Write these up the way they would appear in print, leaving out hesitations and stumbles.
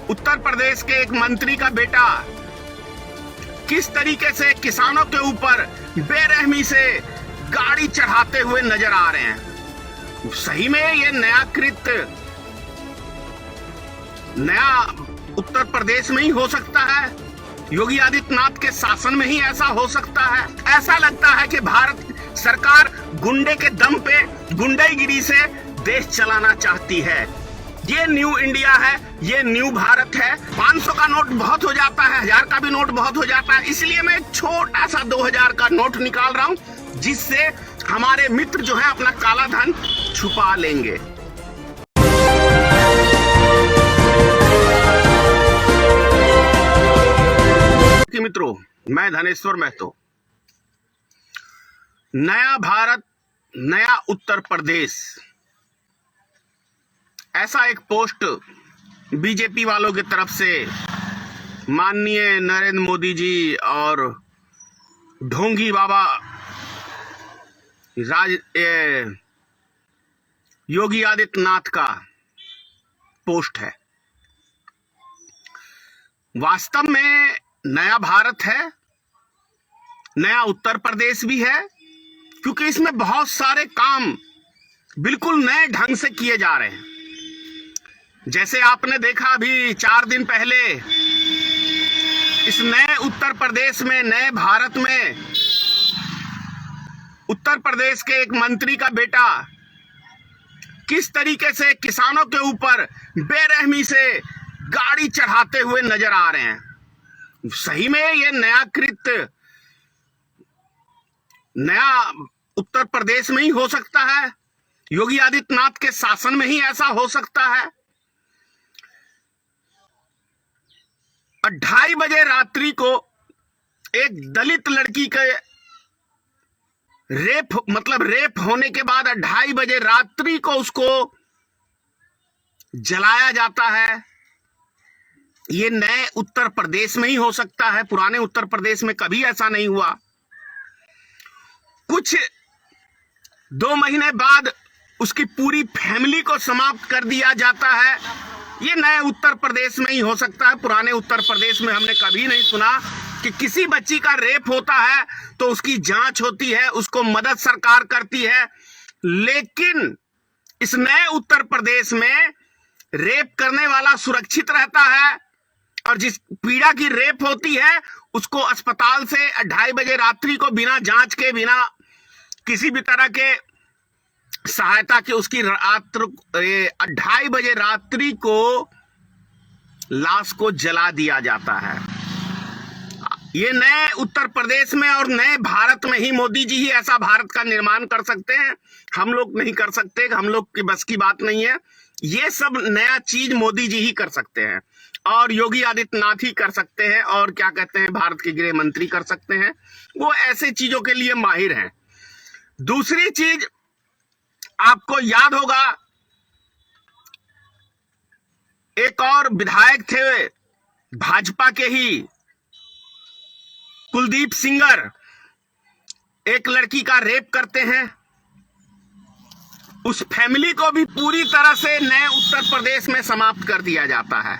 उत्तर प्रदेश के एक मंत्री का बेटा किस तरीके से किसानों के ऊपर बेरहमी से गाड़ी चढ़ाते हुए नजर आ रहे हैं। सही में ये नया कृत्य नया उत्तर प्रदेश में ही हो सकता है? योगी आदित्यनाथ के शासन में ही ऐसा हो सकता है? ऐसा लगता है कि भारत सरकार गुंडे के दम पे गुंडागिरी से देश चलाना चाहती है। ये न्यू इंडिया है, ये न्यू भारत है। 500 का नोट बहुत हो जाता है, 1000 का भी नोट बहुत हो जाता है, इसलिए मैं एक छोटा सा 2000 का नोट निकाल रहा हूं, जिससे हमारे मित्र जो है अपना काला धन छुपा लेंगे। मित्रों, मैं धनेश्वर महतो। नया भारत, नया उत्तर प्रदेश, ऐसा एक पोस्ट बीजेपी वालों की तरफ से माननीय नरेंद्र मोदी जी और ढोंगी बाबा योगी आदित्यनाथ का पोस्ट है। वास्तव में नया भारत है, नया उत्तर प्रदेश भी है, क्योंकि इसमें बहुत सारे काम बिल्कुल नए ढंग से किए जा रहे हैं। जैसे आपने देखा अभी 4 दिन पहले इस नए उत्तर प्रदेश में, नए भारत में, उत्तर प्रदेश के एक मंत्री का बेटा किस तरीके से किसानों के ऊपर बेरहमी से गाड़ी चढ़ाते हुए नजर आ रहे हैं। सही में ये नया कृत्य नया उत्तर प्रदेश में ही हो सकता है? योगी आदित्यनाथ के शासन में ही ऐसा हो सकता है? 2:30 बजे रात्रि को एक दलित लड़की के रेप होने के बाद 2:30 बजे रात्रि को उसको जलाया जाता है। ये नए उत्तर प्रदेश में ही हो सकता है, पुराने उत्तर प्रदेश में कभी ऐसा नहीं हुआ। कुछ 2 महीने बाद उसकी पूरी फैमिली को समाप्त कर दिया जाता है। ये नए उत्तर प्रदेश में ही हो सकता है। पुराने उत्तर प्रदेश में हमने कभी नहीं सुना कि किसी बच्ची का रेप होता है तो उसकी जांच होती है, उसको मदद सरकार करती है। लेकिन इस नए उत्तर प्रदेश में रेप करने वाला सुरक्षित रहता है और जिस पीड़ा की रेप होती है उसको अस्पताल से 2:30 बजे रात्रि को बिना जांच के, बिना किसी भी तरह के सहायता के उसकी 2:30 बजे रात्रि को लाश को जला दिया जाता है। ये नए उत्तर प्रदेश में और नए भारत में ही मोदी जी ही ऐसा भारत का निर्माण कर सकते हैं। हम लोग नहीं कर सकते, हम लोग की बस की बात नहीं है। ये सब नया चीज मोदी जी ही कर सकते हैं और योगी आदित्यनाथ ही कर सकते हैं, और क्या कहते हैं, भारत के गृह मंत्री कर सकते हैं। वो ऐसे चीजों के लिए माहिर हैं। दूसरी चीज, आपको याद होगा एक और विधायक थे भाजपा के ही, कुलदीप सिंगर, एक लड़की का रेप करते हैं। उस फैमिली को भी पूरी तरह से नए उत्तर प्रदेश में समाप्त कर दिया जाता है।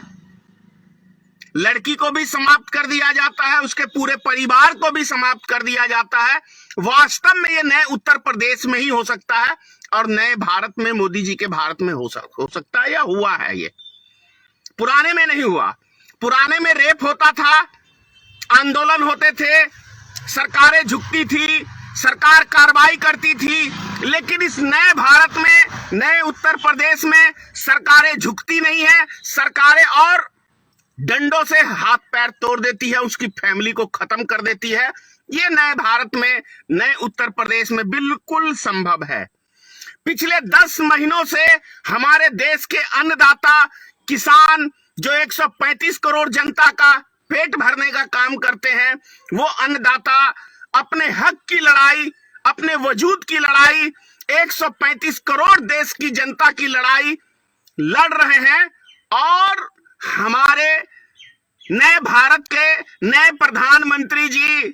लड़की को भी समाप्त कर दिया जाता है, उसके पूरे परिवार को भी समाप्त कर दिया जाता है। वास्तव में ये नए उत्तर प्रदेश में ही हो सकता है और नए भारत में, मोदी जी के भारत में हो सकता है या हुआ है। ये पुराने में नहीं हुआ। पुराने में रेप होता था, आंदोलन होते थे, सरकारें झुकती थी, सरकार कार्रवाई करती थी। लेकिन इस नए भारत में, नए उत्तर प्रदेश में सरकारें झुकती नहीं है। सरकारें और डंडों से हाथ पैर तोड़ देती है, उसकी फैमिली को खत्म कर देती है। ये नए भारत में, नए उत्तर प्रदेश में बिल्कुल संभव है। पिछले 10 महीनों से हमारे देश के अन्नदाता किसान, जो 135 करोड़ जनता का पेट भरने का काम करते हैं, वो अन्नदाता अपने हक की लड़ाई, अपने वजूद की लड़ाई, 135 करोड़ देश की जनता की लड़ाई लड़ रहे हैं। और हमारे नए भारत के नए प्रधानमंत्री जी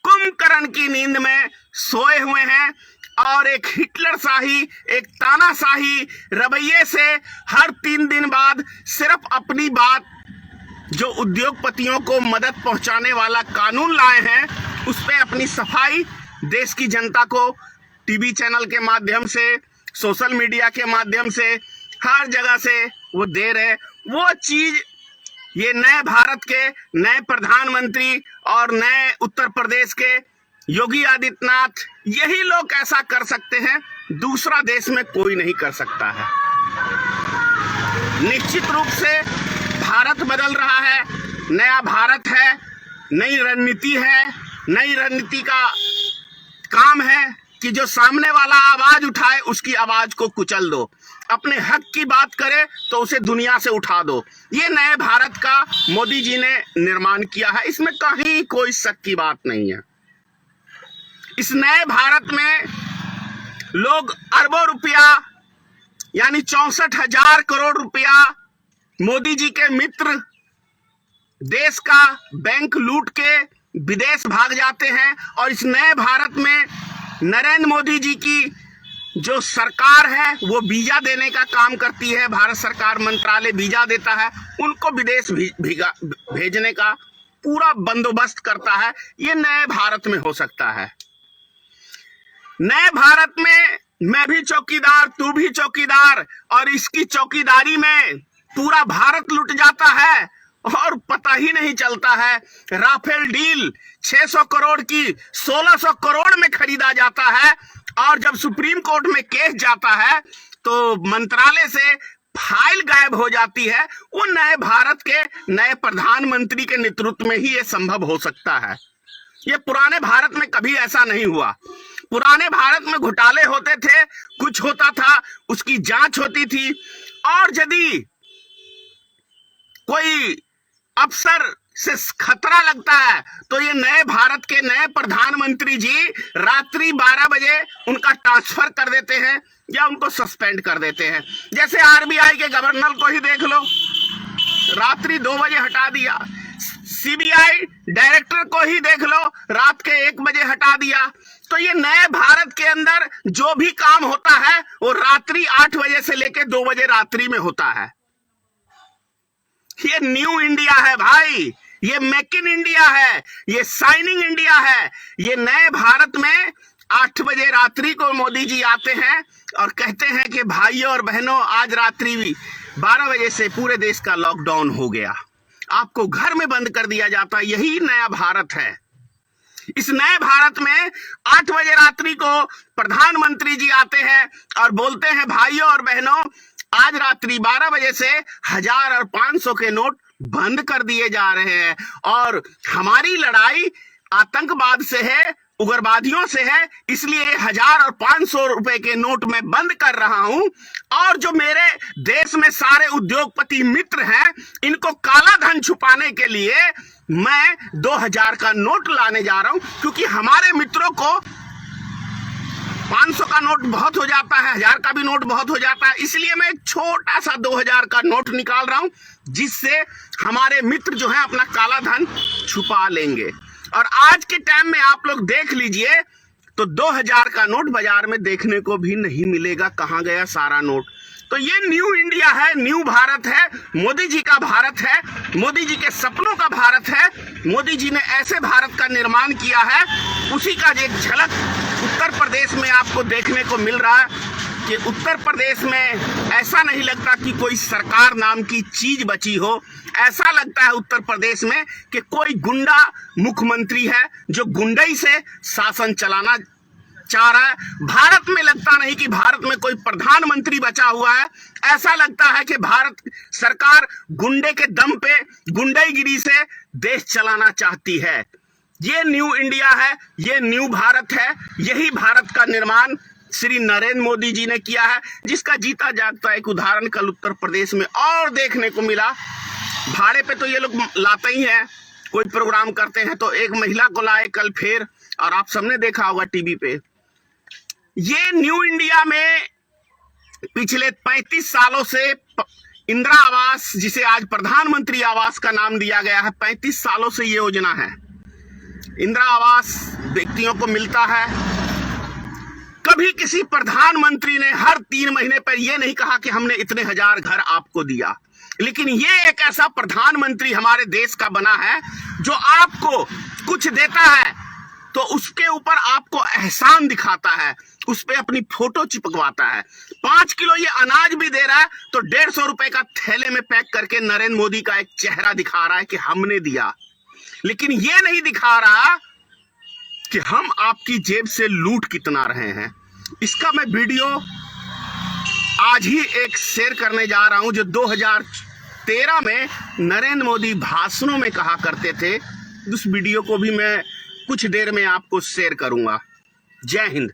कुंभकर्ण की नींद में सोए हुए हैं। और एक हिटलर शाही, एक तानाशाही रवैये से हर 3 दिन बाद सिर्फ अपनी बात, जो उद्योगपतियों को मदद पहुंचाने वाला कानून लाए हैं, उस पे अपनी सफाई देश की जनता को टीवी चैनल के माध्यम से, सोशल मीडिया के माध्यम से, हर जगह से वो दे रहे। वो चीज ये नए भारत के नए प्रधानमंत्री और नए उत्तर प्रदेश के योगी आदित्यनाथ, यही लोग ऐसा कर सकते हैं, दूसरा देश में कोई नहीं कर सकता है। निश्चित रूप से भारत बदल रहा है, नया भारत है, नई रणनीति है। नई रणनीति का काम है कि जो सामने वाला आवाज उठाए उसकी आवाज को कुचल दो, अपने हक की बात करे तो उसे दुनिया से उठा दो। ये नए भारत का मोदी जी ने निर्माण किया है, इसमें कहीं कोई शक की बात नहीं है। इस नए भारत में लोग अरबों रुपया यानी 64,000 करोड़ रुपया मोदी जी के मित्र देश का बैंक लूट के विदेश भाग जाते हैं। और इस नए भारत में नरेंद्र मोदी जी की जो सरकार है वो वीजा देने का काम करती है। भारत सरकार मंत्रालय वीजा देता है, उनको विदेश भेजने का पूरा बंदोबस्त करता है। ये नए भारत में हो सकता है। नए भारत में मैं भी चौकीदार, तू भी चौकीदार, और इसकी चौकीदारी में पूरा भारत लुट जाता है और पता ही नहीं चलता है। राफेल डील 600 करोड़ की 1600 करोड़ में खरीदा जाता है, और जब सुप्रीम कोर्ट में केस जाता है तो मंत्रालय से फाइल गायब हो जाती है। वो नए भारत के नए प्रधानमंत्री के नेतृत्व में ही ये संभव हो सकता है। ये पुराने भारत में कभी ऐसा नहीं हुआ। पुराने भारत में घोटाले होते थे, कुछ होता था, उसकी जांच होती थी, और यदि कोई अफसर से खतरा लगता है तो ये नए भारत के नए प्रधानमंत्री जी रात्रि 12 बजे उनका ट्रांसफर कर देते हैं या उनको सस्पेंड कर देते हैं। जैसे आरबीआई के गवर्नर को ही देख लो, रात्रि 2 बजे हटा दिया। सीबीआई डायरेक्टर को ही देख लो, रात के 1 बजे हटा दिया। तो ये नए भारत के अंदर जो भी काम होता है वो रात्रि 8 बजे से लेकर 2 बजे रात्रि में होता है। ये न्यू इंडिया है भाई, ये मेक इन इंडिया है, ये शाइनिंग इंडिया है। ये नए भारत में 8 बजे रात्रि को मोदी जी आते हैं और कहते हैं कि भाइयों और बहनों, आज रात्रि 12 बजे से पूरे देश का लॉकडाउन हो गया, आपको घर में बंद कर दिया जाता है। यही नया भारत है। इस नए भारत में 8 बजे रात्रि को प्रधानमंत्री जी आते हैं और बोलते हैं, भाइयों और बहनों, आज रात्रि 12 बजे से 1000 और 500 के नोट बंद कर दिए जा रहे हैं, और हमारी लड़ाई आतंकवाद से है, उग्रवादियों से है, इसलिए 1000 और 500 रुपए के नोट में बंद कर रहा हूं। और जो मेरे देश में सारे उद्योगपति मित्र हैं, इनको काला धन छुपाने के लिए मैं 2000 का नोट लाने जा रहा हूं, क्योंकि हमारे मित्रों को 500 का नोट बहुत हो जाता है, 1000 का भी नोट बहुत हो जाता है, इसलिए मैं एक छोटा सा 2000 का नोट निकाल रहा हूं, जिससे हमारे मित्र जो है अपना काला धन छुपा लेंगे। और आज के टाइम में आप लोग देख लीजिए तो 2000 का नोट बाजार में देखने को भी नहीं मिलेगा, कहां गया सारा नोट। तो ये न्यू इंडिया है, न्यू भारत है, मोदी जी का भारत है, मोदी जी के सपनों का भारत है। मोदी जी ने ऐसे भारत का निर्माण किया है, उसी का एक झलक उत्तर प्रदेश में आपको देखने को मिल रहा है कि उत्तर प्रदेश में ऐसा नहीं लगता कि कोई सरकार नाम की चीज बची हो। ऐसा लगता है उत्तर प्रदेश में कि कोई गुंडा मुख्यमंत्री है जो गुंडई से शासन चलाना चाह रहा है। भारत में लगता नहीं कि भारत में कोई प्रधानमंत्री बचा हुआ है। ऐसा लगता है कि भारत सरकार गुंडे के दम पे गुंडाईगिरी से देश चलाना चाहती है। ये न्यू इंडिया है, ये न्यू भारत है। यही भारत का निर्माण श्री नरेंद्र मोदी जी ने किया है, जिसका जीता जागता एक उदाहरण कल उत्तर प्रदेश में और देखने को मिला। भाड़े पे तो ये लोग लाते ही हैं, कोई प्रोग्राम करते हैं तो एक महिला को लाए कल फिर, और आप सबने देखा होगा टीवी पे। ये न्यू इंडिया में पिछले 35 सालों से इंदिरा आवास, जिसे आज प्रधानमंत्री आवास का नाम दिया गया है, 35 सालों से ये योजना है। इंदिरा आवास व्यक्तियों को मिलता है, कभी किसी प्रधानमंत्री ने हर 3 महीने पर यह नहीं कहा कि हमने इतने हजार घर आपको दिया। लेकिन ये एक ऐसा प्रधानमंत्री हमारे देश का बना है जो आपको कुछ देता है तो उसके ऊपर आपको एहसान दिखाता है, उस पे अपनी फोटो चिपकवाता है। 5 किलो ये अनाज भी दे रहा है तो 150 रुपए का थैले में पैक करके नरेंद्र मोदी का एक चेहरा दिखा रहा है कि हमने दिया। लेकिन ये नहीं दिखा रहा कि हम आपकी जेब से लूट कितना रहे हैं। इसका मैं वीडियो आज ही एक शेयर करने जा रहा हूं जो 2013 में नरेंद्र मोदी भाषणों में कहा करते थे। उस वीडियो को भी मैं कुछ देर में आपको शेयर करूंगा। जय हिंद।